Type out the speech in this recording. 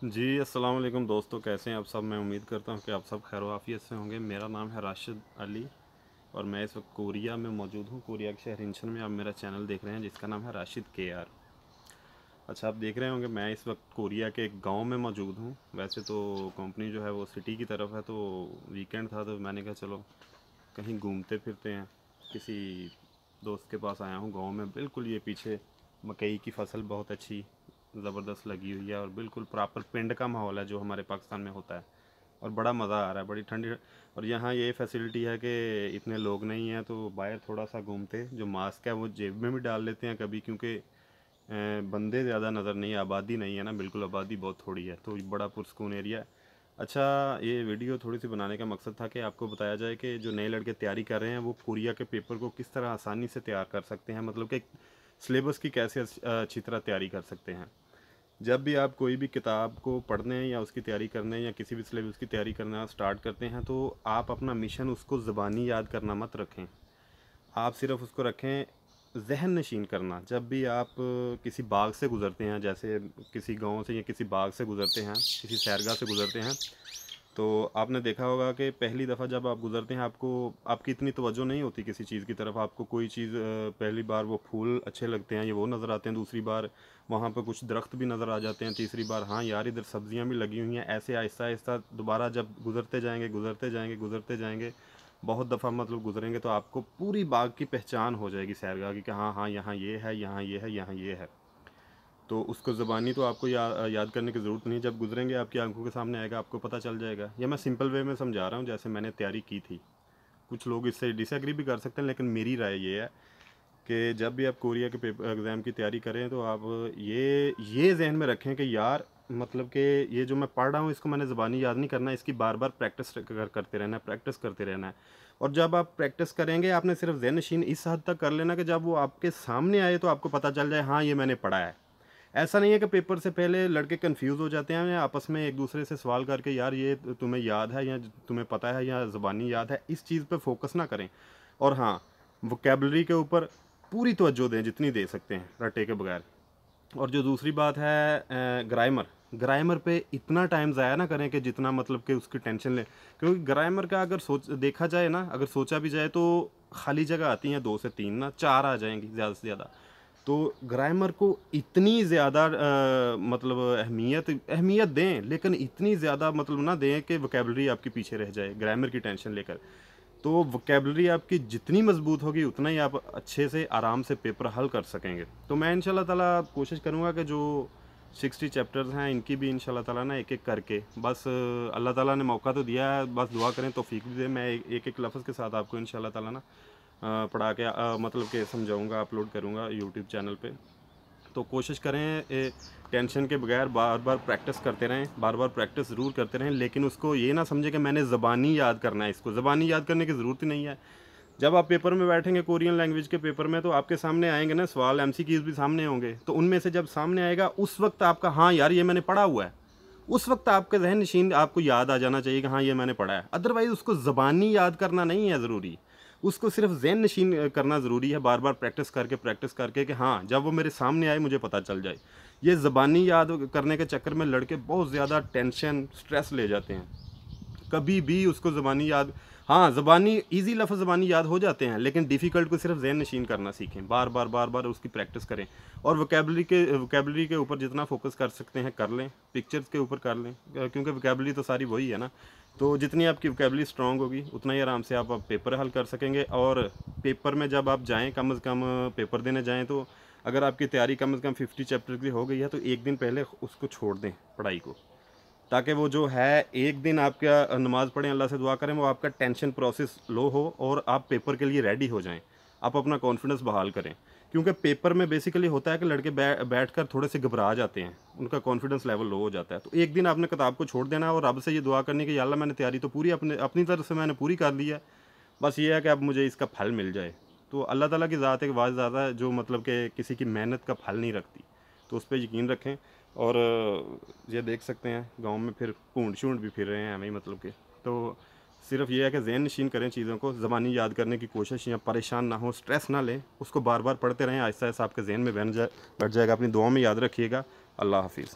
जी, अस्सलाम वालेकुम दोस्तों, कैसे हैं आप सब। मैं उम्मीद करता हूं कि आप सब खैर आफियत से होंगे। मेरा नाम है राशिद अली और मैं इस वक्त कोरिया में मौजूद हूं। कोरिया के शहर इंचन में आप मेरा चैनल देख रहे हैं जिसका नाम है राशिद के आर। अच्छा, आप देख रहे होंगे मैं इस वक्त कोरिया के एक गांव में मौजूद हूं। वैसे तो कंपनी जो है वो सिटी की तरफ है, तो वीकेंड था तो मैंने कहा चलो कहीं घूमते फिरते हैं। किसी दोस्त के पास आया हूँ गांव में। बिल्कुल ये पीछे मकई की फसल बहुत अच्छी ज़बरदस्त लगी हुई है और बिल्कुल प्रॉपर पिंड का माहौल है जो हमारे पाकिस्तान में होता है। और बड़ा मज़ा आ रहा है, बड़ी ठंडी। और यहाँ ये फैसिलिटी है कि इतने लोग नहीं हैं तो बाहर थोड़ा सा घूमते, जो मास्क है वो जेब में भी डाल लेते हैं कभी, क्योंकि बंदे ज़्यादा नज़र नहीं, आबादी नहीं है ना, बिल्कुल आबादी बहुत थोड़ी है, तो बड़ा पुरस्कून एरिया है। अच्छा, ये वीडियो थोड़ी सी बनाने का मकसद था कि आपको बताया जाए कि जो नए लड़के तैयारी कर रहे हैं वो कोरिया के पेपर को किस तरह आसानी से तैयार कर सकते हैं, मतलब कि सिलेबस की कैसे अच्छी तरह तैयारी कर सकते हैं। जब भी आप कोई भी किताब को पढ़ने या उसकी तैयारी करने या किसी भी सिलेबस की तैयारी करना स्टार्ट करते हैं तो आप अपना मिशन उसको ज़बानी याद करना मत रखें। आप सिर्फ उसको रखें जहन नशीन करना। जब भी आप किसी बाग से गुज़रते हैं, जैसे किसी गांव से या किसी बाग से गुज़रते हैं, किसी सैरगाह से गुज़रते हैं, तो आपने देखा होगा कि पहली दफ़ा जब आप गुज़रते हैं आपको आपकी इतनी तवज्जो नहीं होती किसी चीज़ की तरफ। आपको कोई चीज़ पहली बार वो फूल अच्छे लगते हैं, ये वो नज़र आते हैं, दूसरी बार वहाँ पर कुछ दरख्त भी नज़र आ जाते हैं, तीसरी बार हाँ यार इधर सब्जियाँ भी लगी हुई हैं। ऐसे आहिस्ता आहिस्ता दोबारा जब गुज़रते जाएंगे गुज़रते जाएंगे गुज़रते जाएंगे, बहुत दफ़ा मतलब गुज़रेंगे तो आपको पूरी बाग की पहचान हो जाएगी सैरगाह की, कि हाँ हाँ यहाँ ये है, यहाँ ये है, यहाँ ये है। तो उसको ज़बानी तो आपको याद करने की ज़रूरत नहीं, जब गुजरेंगे आपकी आंखों के सामने आएगा, आपको पता चल जाएगा। या मैं सिंपल वे में समझा रहा हूँ जैसे मैंने तैयारी की थी। कुछ लोग इससे डिसएग्री भी कर सकते हैं, लेकिन मेरी राय ये है कि जब भी आप कोरिया के पेपर एग्ज़ाम की तैयारी करें तो आप ये जहन में रखें कि यार मतलब कि ये जो मैं पढ़ रहा हूँ इसको मैंने ज़बानी याद नहीं करना, इसकी बार बार प्रैक्टिस करते रहना है, प्रैक्टिस करते रहना है। और जब आप प्रैक्टिस करेंगे आपने सिर्फ जहन नशीन इस हद तक कर लेना कि जब वो आपके सामने आए तो आपको पता चल जाए हाँ ये मैंने पढ़ा है। ऐसा नहीं है कि पेपर से पहले लड़के कंफ्यूज हो जाते हैं या आपस में एक दूसरे से सवाल करके यार ये तुम्हें याद है या तुम्हें पता है या ज़बानी याद है, इस चीज़ पे फोकस ना करें। और हाँ, वोकेबलरी के ऊपर पूरी तवज्जो दें जितनी दे सकते हैं रटे के बगैर। और जो दूसरी बात है ग्रामर, ग्रामर पे इतना टाइम ज़ाया ना करें कि जितना मतलब कि उसकी टेंशन लें, क्योंकि ग्रामर का अगर सोच देखा जाए ना, अगर सोचा भी जाए तो खाली जगह आती हैं 2 से 3 ना 4 आ जाएंगी ज़्यादा से ज़्यादा। तो ग्रामर को इतनी ज़्यादा मतलब अहमियत अहमियत दें, लेकिन इतनी ज़्यादा मतलब ना दें कि वोकेबलरी आपके पीछे रह जाए ग्रामर की टेंशन लेकर। तो वोकेबलरी आपकी जितनी मजबूत होगी उतना ही आप अच्छे से आराम से पेपर हल कर सकेंगे। तो मैं इंशाल्लाह ताला कोशिश करूँगा कि जो 60 चैप्टर्स हैं इनकी भी इंशाल्लाह ताला ना एक एक करके, बस अल्लाह ताला ने मौका तो दिया है, बस दुआ करें तौफीक भी दे। मैं एक एक लफ्ज़ के साथ आपको इंशाल्लाह ताला ना पढ़ा के मतलब कि समझाऊँगा, अपलोड करूँगा यूट्यूब चैनल पे। तो कोशिश करें टेंशन के बगैर बार बार प्रैक्टिस करते रहें, बार बार प्रैक्टिस ज़रूर करते रहें, लेकिन उसको ये ना समझे कि मैंने ज़बानी याद करना है। इसको ज़बानी याद करने की ज़रूरत ही नहीं है। जब आप पेपर में बैठेंगे कोरियन लैंग्वेज के पेपर में तो आपके सामने आएंगे ना सवाल, एमसीक्यूज़ भी सामने होंगे, तो उनमें से जब सामने आएगा उस वक्त आपका हाँ यार ये मैंने पढ़ा हुआ है, उस वक्त आपके जहन नशीन आपको याद आ जाना चाहिए कि हाँ ये मैंने पढ़ा है। अदरवाइज़ उसको ज़बानी याद करना नहीं है ज़रूरी, उसको सिर्फ जहन नशीन करना ज़रूरी है, बार बार प्रैक्टिस करके कि हाँ जब वो मेरे सामने आए मुझे पता चल जाए। ये ज़बानी याद करने के चक्कर में लड़के बहुत ज़्यादा टेंशन स्ट्रेस ले जाते हैं। कभी भी उसको ज़बानी याद, हाँ ज़बानी ईजी लफ्ज़ ज़बानी याद हो जाते हैं, लेकिन डिफ़िकल्ट को सिर्फ ज़हन नशीन करना सीखें, बार बार उसकी प्रैक्टिस करें। और वोकेबलरी के ऊपर जितना फोकस कर सकते हैं कर लें, पिक्चर्स के ऊपर कर लें, क्योंकि वोकेबलरी तो सारी वही है ना। तो जितनी आपकी वोकेबलरी स्ट्रॉन्ग होगी उतना ही आराम से आप पेपर हल कर सकेंगे। और पेपर में जब आप जाएँ, कम से कम पेपर देने जाएँ, तो अगर आपकी तैयारी कम से कम 50 चैप्टर की हो गई है तो एक दिन पहले उसको छोड़ दें पढ़ाई को, ताकि वो जो है एक दिन आपका नमाज़ पढ़ें, अल्लाह से दुआ करें, वो आपका टेंशन प्रोसेस लो हो और आप पेपर के लिए रेडी हो जाएं, आप अपना कॉन्फिडेंस बहाल करें। क्योंकि पेपर में बेसिकली होता है कि लड़के बैठकर थोड़े से घबरा जाते हैं, उनका कॉन्फिडेंस लेवल लो हो जाता है। तो एक दिन आपने किताब को छोड़ देना और रब से ये दुआ करनी कि या अल्लाह मैंने तैयारी तो पूरी अपनी तरफ से मैंने पूरी कर ली है, बस ये है कि अब मुझे इसका फल मिल जाए। तो अल्लाह ताला की ज़ात एक वाज ज़्यादा है जो मतलब कि किसी की मेहनत का फल नहीं रखती, तो उस पर यकीन रखें। और ये देख सकते हैं गांव में फिर पूंड शूंड भी फिर रहे हैं हमें, मतलब के। तो सिर्फ ये है कि जहन नशीन करें चीज़ों को, ज़बानी याद करने की कोशिश, या परेशान ना हो, स्ट्रेस ना लें, उसको बार बार पढ़ते रहें, आहिस्ता आहिस्ता आपके जहन में बैठ जाएगा। अपनी दुआओं में याद रखिएगा। अल्लाह हाफिज़।